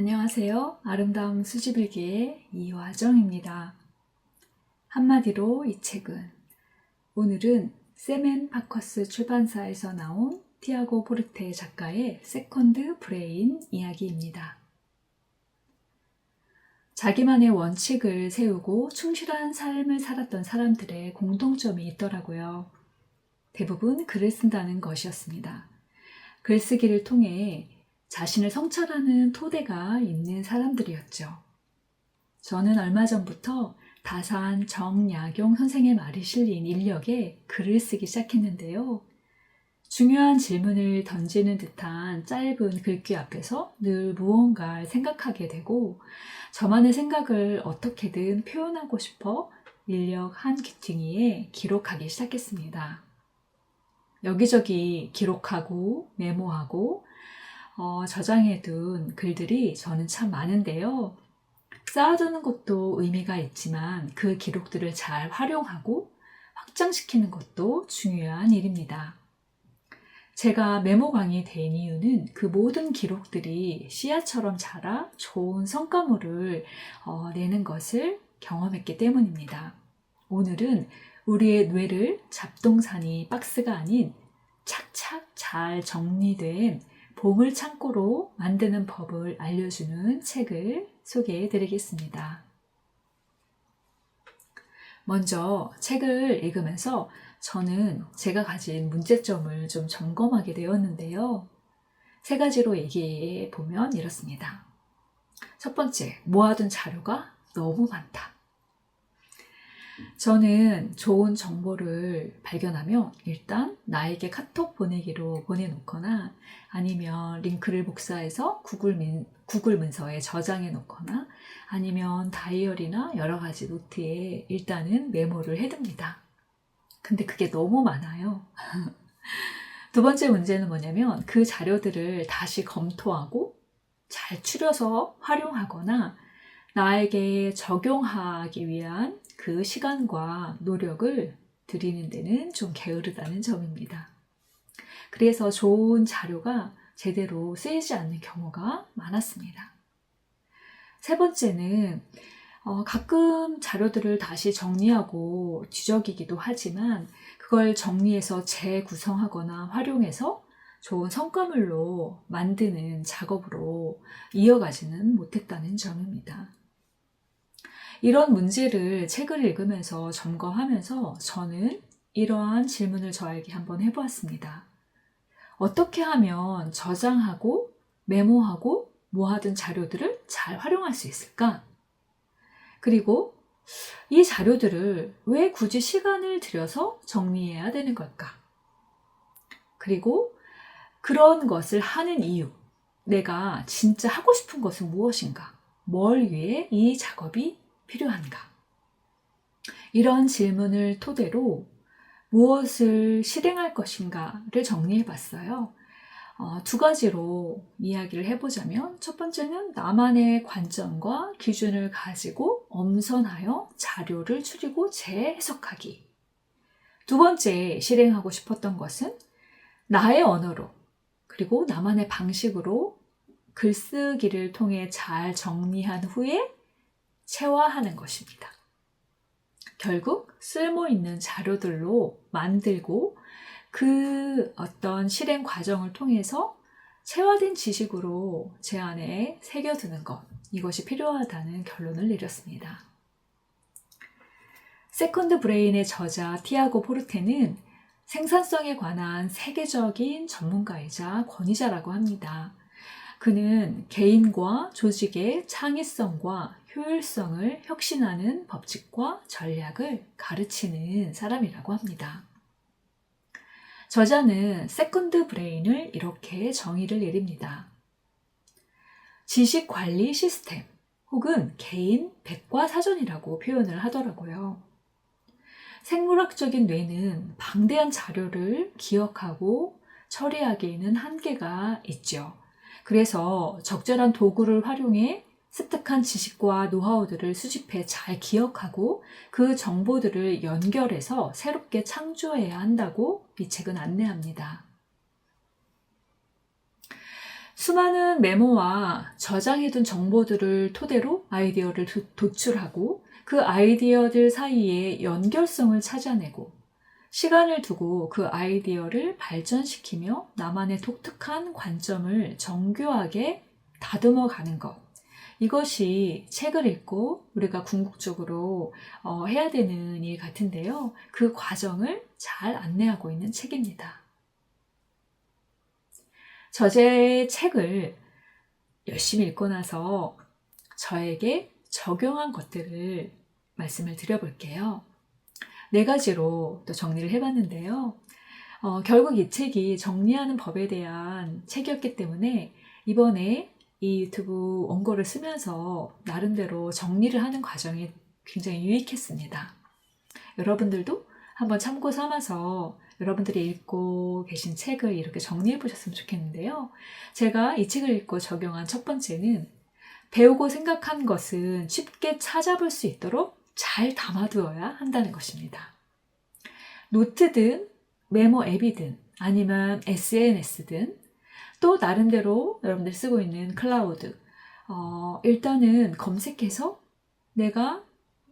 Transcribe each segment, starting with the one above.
안녕하세요. 아름다운 수집일기의 이화정입니다. 한마디로 이 책은 오늘은 세멘 파커스 출판사에서 나온 티아고 포르테 작가의 세컨드 브레인 이야기입니다. 자기만의 원칙을 세우고 충실한 삶을 살았던 사람들의 공통점이 있더라고요. 대부분 글을 쓴다는 것이었습니다. 글쓰기를 통해 자신을 성찰하는 토대가 있는 사람들이었죠. 저는 얼마 전부터 다산 정약용 선생의 말이 실린 인력에 글을 쓰기 시작했는데요. 중요한 질문을 던지는 듯한 짧은 글귀 앞에서 늘 무언가를 생각하게 되고 저만의 생각을 어떻게든 표현하고 싶어 인력 한 귀퉁이에 기록하기 시작했습니다. 여기저기 기록하고 메모하고 저장해둔 글들이 저는 참 많은데요. 쌓아두는 것도 의미가 있지만 그 기록들을 잘 활용하고 확장시키는 것도 중요한 일입니다. 제가 메모광이 된 이유는 그 모든 기록들이 씨앗처럼 자라 좋은 성과물을 내는 것을 경험했기 때문입니다. 오늘은 우리의 뇌를 잡동사니 박스가 아닌 착착 잘 정리된 보물 창고로 만드는 법을 알려주는 책을 소개해 드리겠습니다. 먼저 책을 읽으면서 저는 제가 가진 문제점을 좀 점검하게 되었는데요. 세 가지로 얘기해 보면 이렇습니다. 첫 번째, 모아둔 자료가 너무 많다. 저는 좋은 정보를 발견하면 일단 나에게 카톡 보내기로 보내놓거나 아니면 링크를 복사해서 구글 문서에 저장해 놓거나 아니면 다이어리나 여러 가지 노트에 일단은 메모를 해둡니다. 근데 그게 너무 많아요. 두 번째 문제는 뭐냐면 그 자료들을 다시 검토하고 잘 추려서 활용하거나 나에게 적용하기 위한 그 시간과 노력을 들이는 데는 좀 게으르다는 점입니다. 그래서 좋은 자료가 제대로 쓰이지 않는 경우가 많았습니다. 세 번째는 가끔 자료들을 다시 정리하고 뒤적이기도 하지만 그걸 정리해서 재구성하거나 활용해서 좋은 성과물로 만드는 작업으로 이어가지는 못했다는 점입니다. 이런 문제를 책을 읽으면서 점검하면서 저는 이러한 질문을 저에게 한번 해보았습니다. 어떻게 하면 저장하고 메모하고 모아둔 자료들을 잘 활용할 수 있을까? 그리고 이 자료들을 왜 굳이 시간을 들여서 정리해야 되는 걸까? 그리고 그런 것을 하는 이유, 내가 진짜 하고 싶은 것은 무엇인가? 뭘 위해 이 작업이 필요한가? 이런 질문을 토대로 무엇을 실행할 것인가를 정리해 봤어요. 두 가지로 이야기를 해보자면 첫 번째는 나만의 관점과 기준을 가지고 엄선하여 자료를 추리고 재해석하기. 두 번째 실행하고 싶었던 것은 나의 언어로 그리고 나만의 방식으로 글쓰기를 통해 잘 정리한 후에 체화하는 것입니다. 결국 쓸모있는 자료들로 만들고 그 어떤 실행 과정을 통해서 체화된 지식으로 제 안에 새겨두는 것, 이것이 필요하다는 결론을 내렸습니다. 세컨드 브레인의 저자 티아고 포르테는 생산성에 관한 세계적인 전문가이자 권위자라고 합니다. 그는 개인과 조직의 창의성과 효율성을 혁신하는 법칙과 전략을 가르치는 사람이라고 합니다. 저자는 세컨드 브레인을 이렇게 정의를 내립니다. 지식관리 시스템 혹은 개인 백과사전이라고 표현을 하더라고요. 생물학적인 뇌는 방대한 자료를 기억하고 처리하기에는 한계가 있죠. 그래서 적절한 도구를 활용해 습득한 지식과 노하우들을 수집해 잘 기억하고 그 정보들을 연결해서 새롭게 창조해야 한다고 이 책은 안내합니다. 수많은 메모와 저장해둔 정보들을 토대로 아이디어를 도출하고 그 아이디어들 사이에 연결성을 찾아내고 시간을 두고 그 아이디어를 발전시키며 나만의 독특한 관점을 정교하게 다듬어 가는 것. 이것이 책을 읽고 우리가 궁극적으로 해야 되는 일 같은데요. 그 과정을 잘 안내하고 있는 책입니다. 저자의 책을 열심히 읽고 나서 저에게 적용한 것들을 말씀을 드려볼게요. 4가지로 또 정리를 해봤는데요. 결국 이 책이 정리하는 법에 대한 책이었기 때문에 이번에 이 유튜브 원고를 쓰면서 나름대로 정리를 하는 과정이 굉장히 유익했습니다. 여러분들도 한번 참고 삼아서 여러분들이 읽고 계신 책을 이렇게 정리해 보셨으면 좋겠는데요. 제가 이 책을 읽고 적용한 첫 번째는 배우고 생각한 것은 쉽게 찾아볼 수 있도록 잘 담아두어야 한다는 것입니다. 노트든 메모 앱이든 아니면 SNS든 또 나름대로 여러분들 쓰고 있는 클라우드 일단은 검색해서 내가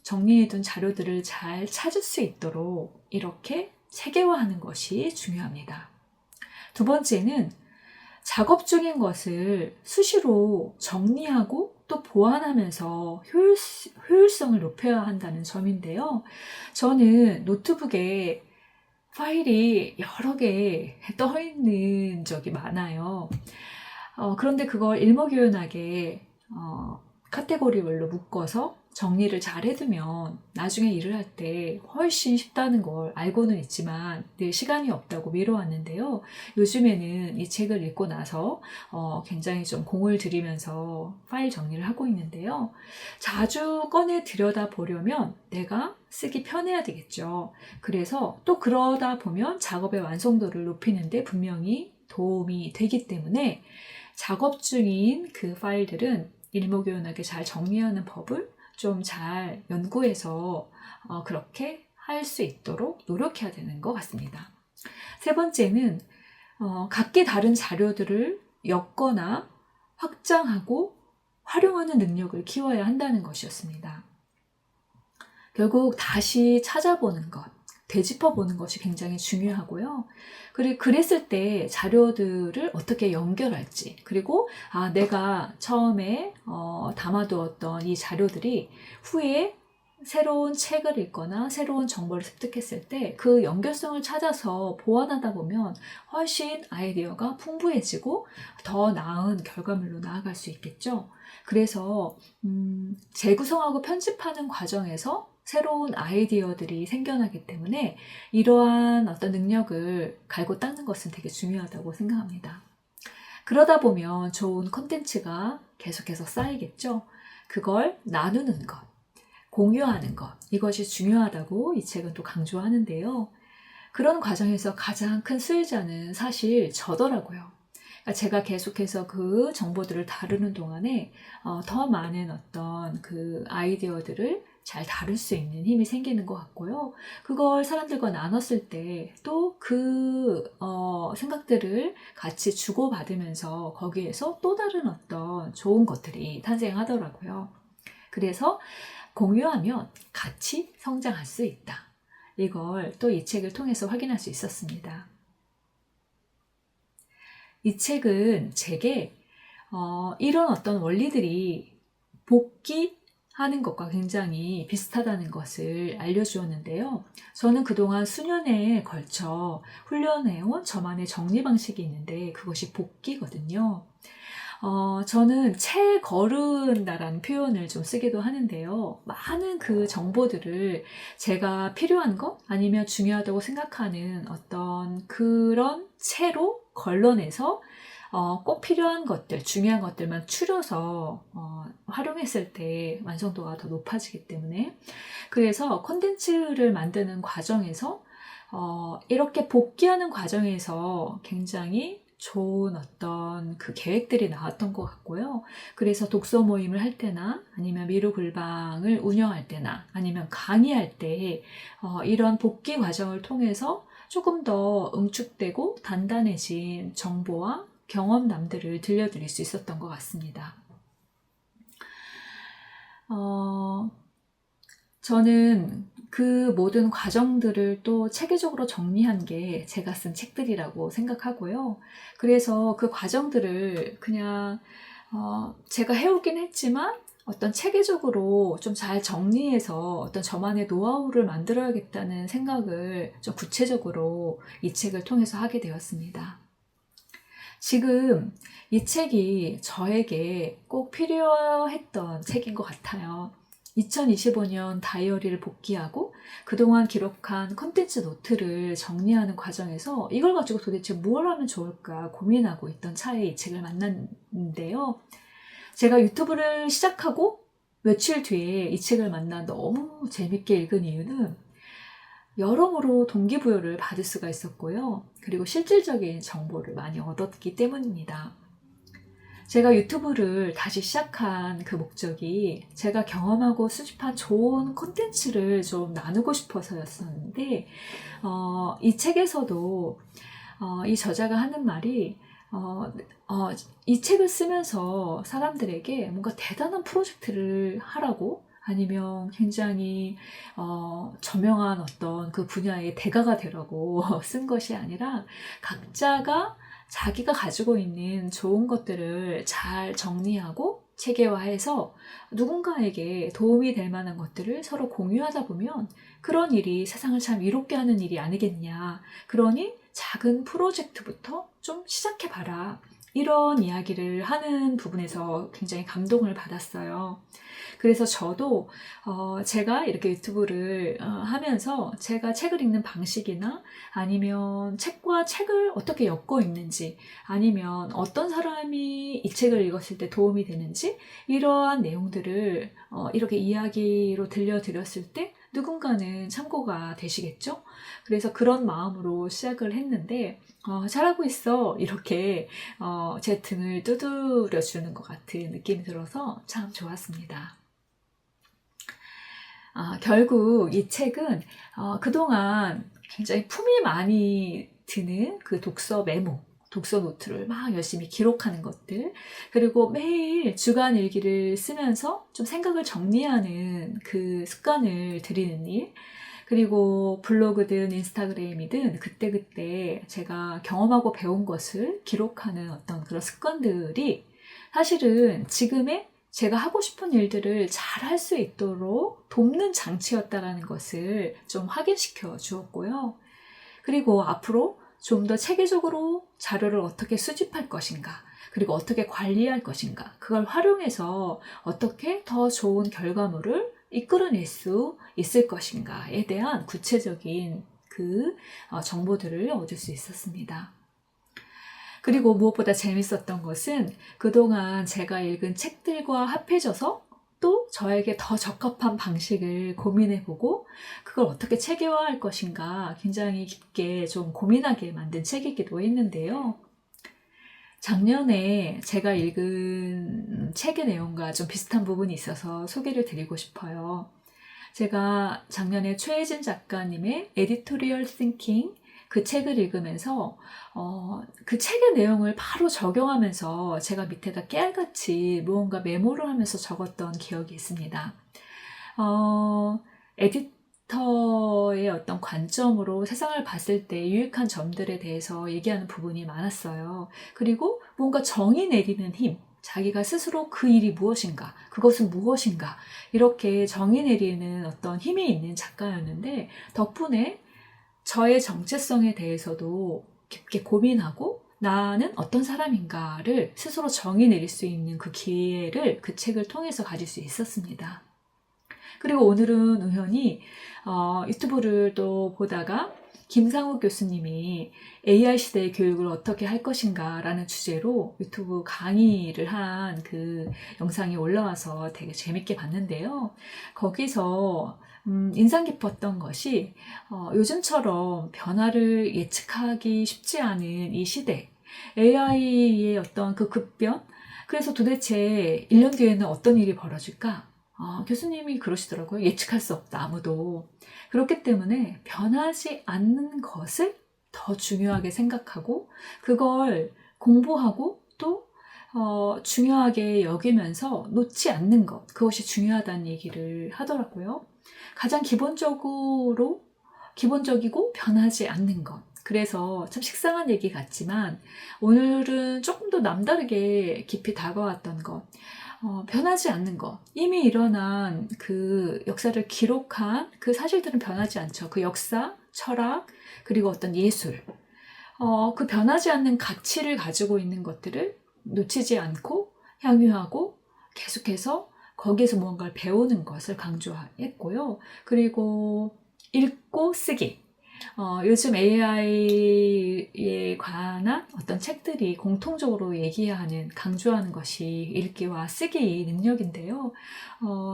정리해둔 자료들을 잘 찾을 수 있도록 이렇게 체계화하는 것이 중요합니다. 두 번째는 작업 중인 것을 수시로 정리하고 또 보완하면서 효율성을 높여야 한다는 점인데요. 저는 노트북에 파일이 여러 개 떠 있는 적이 많아요. 그런데 그걸 일목요연하게 카테고리별로 묶어서 정리를 잘 해두면 나중에 일을 할 때 훨씬 쉽다는 걸 알고는 있지만 늘 시간이 없다고 미뤄왔는데요. 요즘에는 이 책을 읽고 나서 굉장히 좀 공을 들이면서 파일 정리를 하고 있는데요. 자주 꺼내 들여다 보려면 내가 쓰기 편해야 되겠죠. 그래서 또 그러다 보면 작업의 완성도를 높이는데 분명히 도움이 되기 때문에 작업 중인 그 파일들은 일목요연하게 잘 정리하는 법을 좀 잘 연구해서 그렇게 할 수 있도록 노력해야 되는 것 같습니다. 세 번째는 각기 다른 자료들을 엮거나 확장하고 활용하는 능력을 키워야 한다는 것이었습니다. 결국 다시 찾아보는 것, 되짚어보는 것이 굉장히 중요하고요. 그리고 그랬을 때 자료들을 어떻게 연결할지, 그리고 내가 처음에 담아두었던 이 자료들이 후에 새로운 책을 읽거나 새로운 정보를 습득했을 때 그 연결성을 찾아서 보완하다 보면 훨씬 아이디어가 풍부해지고 더 나은 결과물로 나아갈 수 있겠죠. 그래서 재구성하고 편집하는 과정에서 새로운 아이디어들이 생겨나기 때문에 이러한 어떤 능력을 갈고 닦는 것은 되게 중요하다고 생각합니다. 그러다 보면 좋은 콘텐츠가 계속해서 쌓이겠죠. 그걸 나누는 것, 공유하는 것, 이것이 중요하다고 이 책은 또 강조하는데요. 그런 과정에서 가장 큰 수혜자는 사실 저더라고요. 제가 계속해서 그 정보들을 다루는 동안에 더 많은 어떤 그 아이디어들을 잘 다룰 수 있는 힘이 생기는 것 같고요. 그걸 사람들과 나눴을 때 또 그 생각들을 같이 주고받으면서 거기에서 또 다른 어떤 좋은 것들이 탄생하더라고요. 그래서 공유하면 같이 성장할 수 있다. 이걸 또 이 책을 통해서 확인할 수 있었습니다. 이 책은 제게 이런 어떤 원리들이 복귀하는 것과 굉장히 비슷하다는 것을 알려주었는데요. 저는 그동안 수년에 걸쳐 훈련해온 저만의 정리 방식이 있는데 그것이 복귀거든요. 저는 채 거른다라는 표현을 좀 쓰기도 하는데요. 많은 그 정보들을 제가 필요한 것 아니면 중요하다고 생각하는 어떤 그런 채로 걸러내서 꼭 필요한 것들, 중요한 것들만 추려서 활용했을 때 완성도가 더 높아지기 때문에 그래서 콘텐츠를 만드는 과정에서 이렇게 복귀하는 과정에서 굉장히 좋은 어떤 그 계획들이 나왔던 것 같고요. 그래서 독서 모임을 할 때나 아니면 미루글방을 운영할 때나 아니면 강의할 때 이런 복귀 과정을 통해서 조금 더 응축되고 단단해진 정보와 경험담들을 들려드릴 수 있었던 것 같습니다. 저는 그 모든 과정들을 또 체계적으로 정리한 게 제가 쓴 책들이라고 생각하고요. 그래서 그 과정들을 그냥 제가 해오긴 했지만 어떤 체계적으로 좀 잘 정리해서 어떤 저만의 노하우를 만들어야겠다는 생각을 좀 구체적으로 이 책을 통해서 하게 되었습니다. 지금 이 책이 저에게 꼭 필요했던 책인 것 같아요. 2025년 다이어리를 복귀하고 그동안 기록한 컨텐츠 노트를 정리하는 과정에서 이걸 가지고 도대체 뭘 하면 좋을까 고민하고 있던 차에 이 책을 만났는데요. 제가 유튜브를 시작하고 며칠 뒤에 이 책을 만나 너무 재밌게 읽은 이유는 여러모로 동기부여를 받을 수가 있었고요. 그리고 실질적인 정보를 많이 얻었기 때문입니다. 제가 유튜브를 다시 시작한 그 목적이 제가 경험하고 수집한 좋은 콘텐츠를 좀 나누고 싶어서였었는데 이 책에서도 이 저자가 하는 말이 이 책을 쓰면서 사람들에게 뭔가 대단한 프로젝트를 하라고 아니면 굉장히 저명한 어떤 그 분야의 대가가 되라고 쓴 것이 아니라 각자가 자기가 가지고 있는 좋은 것들을 잘 정리하고 체계화해서 누군가에게 도움이 될 만한 것들을 서로 공유하다 보면 그런 일이 세상을 참 이롭게 하는 일이 아니겠냐. 그러니 작은 프로젝트부터 좀 시작해봐라. 이런 이야기를 하는 부분에서 굉장히 감동을 받았어요. 그래서 저도 제가 이렇게 유튜브를 하면서 제가 책을 읽는 방식이나 아니면 책과 책을 어떻게 엮어 읽는지 아니면 어떤 사람이 이 책을 읽었을 때 도움이 되는지 이러한 내용들을 이렇게 이야기로 들려드렸을 때 누군가는 참고가 되시겠죠? 그래서 그런 마음으로 시작을 했는데 잘하고 있어 이렇게 제 등을 두드려 주는 것 같은 느낌이 들어서 참 좋았습니다. 결국 이 책은 그동안 굉장히 품이 많이 드는 그 독서 메모, 독서 노트를 막 열심히 기록하는 것들, 그리고 매일 주간 일기를 쓰면서 좀 생각을 정리하는 그 습관을 들이는 일, 그리고 블로그든 인스타그램이든 그때그때 제가 경험하고 배운 것을 기록하는 어떤 그런 습관들이 사실은 지금의 제가 하고 싶은 일들을 잘 할 수 있도록 돕는 장치였다라는 것을 좀 확인시켜 주었고요. 그리고 앞으로 좀 더 체계적으로 자료를 어떻게 수집할 것인가, 그리고 어떻게 관리할 것인가, 그걸 활용해서 어떻게 더 좋은 결과물을 이끌어낼 수 있을 것인가에 대한 구체적인 그 정보들을 얻을 수 있었습니다. 그리고 무엇보다 재밌었던 것은 그동안 제가 읽은 책들과 합해져서 또 저에게 더 적합한 방식을 고민해보고 그걸 어떻게 체계화할 것인가 굉장히 깊게 좀 고민하게 만든 책이기도 했는데요. 작년에 제가 읽은 책의 내용과 좀 비슷한 부분이 있어서 소개를 드리고 싶어요. 제가 작년에 최혜진 작가님의 에디토리얼 띵킹 그 책을 읽으면서 그 책의 내용을 바로 적용하면서 제가 밑에다 깨알같이 무언가 메모를 하면서 적었던 기억이 있습니다. 에디터의 어떤 관점으로 세상을 봤을 때 유익한 점들에 대해서 얘기하는 부분이 많았어요. 그리고 뭔가 정의 내리는 힘, 자기가 스스로 그 일이 무엇인가, 그것은 무엇인가, 이렇게 정의 내리는 어떤 힘이 있는 작가였는데, 덕분에 저의 정체성에 대해서도 깊게 고민하고, 나는 어떤 사람인가를 스스로 정의 내릴 수 있는 그 기회를 그 책을 통해서 가질 수 있었습니다. 그리고 오늘은 우연히 유튜브를 또 보다가 김상욱 교수님이 AI 시대의 교육을 어떻게 할 것인가 라는 주제로 유튜브 강의를 한 그 영상이 올라와서 되게 재밌게 봤는데요. 거기서 인상 깊었던 것이 요즘처럼 변화를 예측하기 쉽지 않은 이 시대, AI의 어떤 그 급변, 그래서 도대체 1년 뒤에는 어떤 일이 벌어질까? 교수님이 그러시더라고요. 예측할 수 없다, 아무도. 그렇기 때문에 변하지 않는 것을 더 중요하게 생각하고 그걸 공부하고 또 중요하게 여기면서 놓지 않는 것, 그것이 중요하다는 얘기를 하더라고요. 가장 기본적이고 변하지 않는 것. 그래서 참 식상한 얘기 같지만 오늘은 조금 더 남다르게 깊이 다가왔던 것. 변하지 않는 것. 이미 일어난 그 역사를 기록한 그 사실들은 변하지 않죠. 그 역사, 철학, 그리고 어떤 예술. 그 변하지 않는 가치를 가지고 있는 것들을 놓치지 않고 향유하고 계속해서 거기에서 무언가를 배우는 것을 강조했고요. 그리고 읽고 쓰기. 요즘 AI에 관한 어떤 책들이 공통적으로 얘기하는, 강조하는 것이 읽기와 쓰기 능력인데요.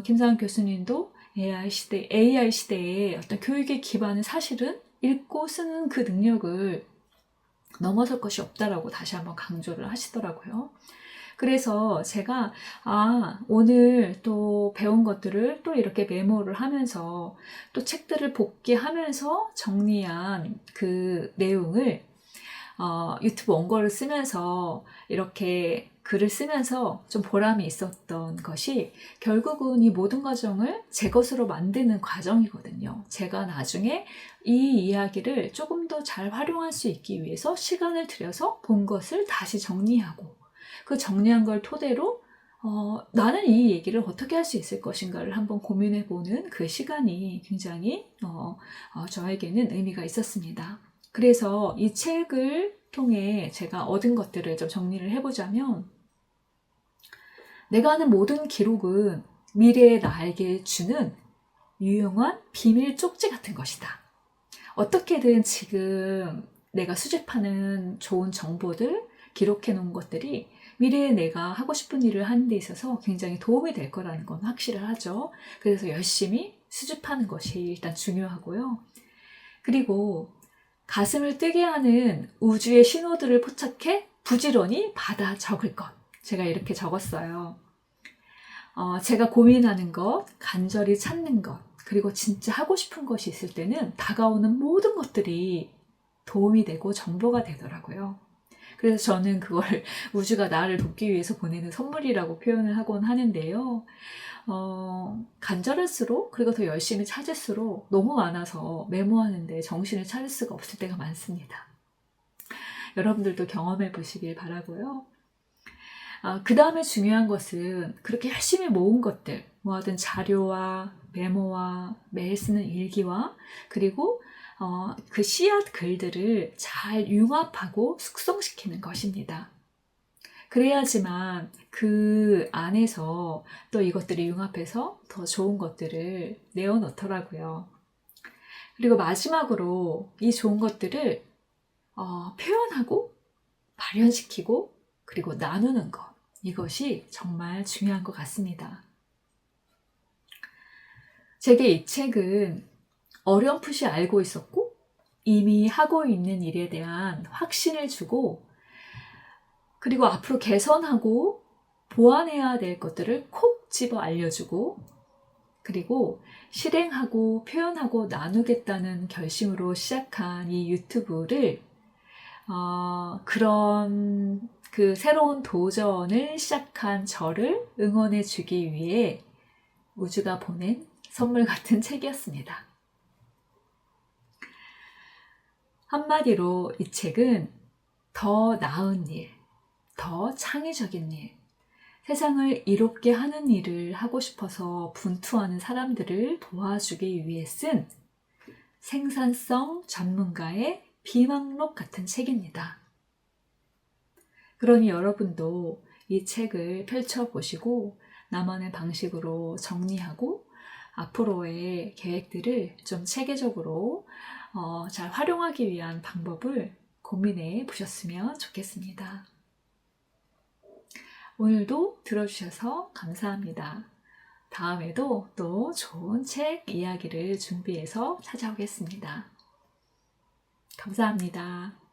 김상환 교수님도 AI 시대의 어떤 교육의 기반은 사실은 읽고 쓰는 그 능력을 넘어설 것이 없다라고 다시 한번 강조를 하시더라고요. 그래서 제가 오늘 또 배운 것들을 또 이렇게 메모를 하면서 또 책들을 복기하면서 정리한 그 내용을 유튜브 원고를 쓰면서 이렇게 글을 쓰면서 좀 보람이 있었던 것이 결국은 이 모든 과정을 제 것으로 만드는 과정이거든요. 제가 나중에 이 이야기를 조금 더 잘 활용할 수 있기 위해서 시간을 들여서 본 것을 다시 정리하고 그 정리한 걸 토대로 나는 이 얘기를 어떻게 할 수 있을 것인가를 한번 고민해보는 그 시간이 굉장히 저에게는 의미가 있었습니다. 그래서 이 책을 통해 제가 얻은 것들을 좀 정리를 해보자면, 내가 하는 모든 기록은 미래의 나에게 주는 유용한 비밀 쪽지 같은 것이다. 어떻게든 지금 내가 수집하는 좋은 정보들, 기록해 놓은 것들이 미래에 내가 하고 싶은 일을 하는 데 있어서 굉장히 도움이 될 거라는 건 확실하죠. 그래서 열심히 수집하는 것이 일단 중요하고요. 그리고 가슴을 뜨게 하는 우주의 신호들을 포착해 부지런히 받아 적을 것. 제가 이렇게 적었어요. 제가 고민하는 것, 간절히 찾는 것, 그리고 진짜 하고 싶은 것이 있을 때는 다가오는 모든 것들이 도움이 되고 정보가 되더라고요. 그래서 저는 그걸 우주가 나를 돕기 위해서 보내는 선물이라고 표현을 하곤 하는데요. 간절할수록, 그리고 더 열심히 찾을수록 너무 많아서 메모하는데 정신을 차릴 수가 없을 때가 많습니다. 여러분들도 경험해 보시길 바라고요. 그 다음에 중요한 것은 그렇게 열심히 모은 것들, 모아둔 자료와 메모와 매일 쓰는 일기와 그리고 그 씨앗 글들을 잘 융합하고 숙성시키는 것입니다. 그래야지만 그 안에서 또 이것들이 융합해서 더 좋은 것들을 내어놓더라고요. 그리고 마지막으로 이 좋은 것들을 표현하고 발현시키고 그리고 나누는 것, 이것이 정말 중요한 것 같습니다. 제게 이 책은 어렴풋이 알고 있었고 이미 하고 있는 일에 대한 확신을 주고, 그리고 앞으로 개선하고 보완해야 될 것들을 콕 집어 알려주고, 그리고 실행하고 표현하고 나누겠다는 결심으로 시작한 이 유튜브를 그런 그 새로운 도전을 시작한 저를 응원해 주기 위해 우주가 보낸 선물 같은 책이었습니다. 한마디로 이 책은 더 나은 일, 더 창의적인 일, 세상을 이롭게 하는 일을 하고 싶어서 분투하는 사람들을 도와주기 위해 쓴 생산성 전문가의 비망록 같은 책입니다. 그러니 여러분도 이 책을 펼쳐보시고 나만의 방식으로 정리하고 앞으로의 계획들을 좀 체계적으로 잘 활용하기 위한 방법을 고민해 보셨으면 좋겠습니다. 오늘도 들어주셔서 감사합니다. 다음에도 또 좋은 책 이야기를 준비해서 찾아오겠습니다. 감사합니다.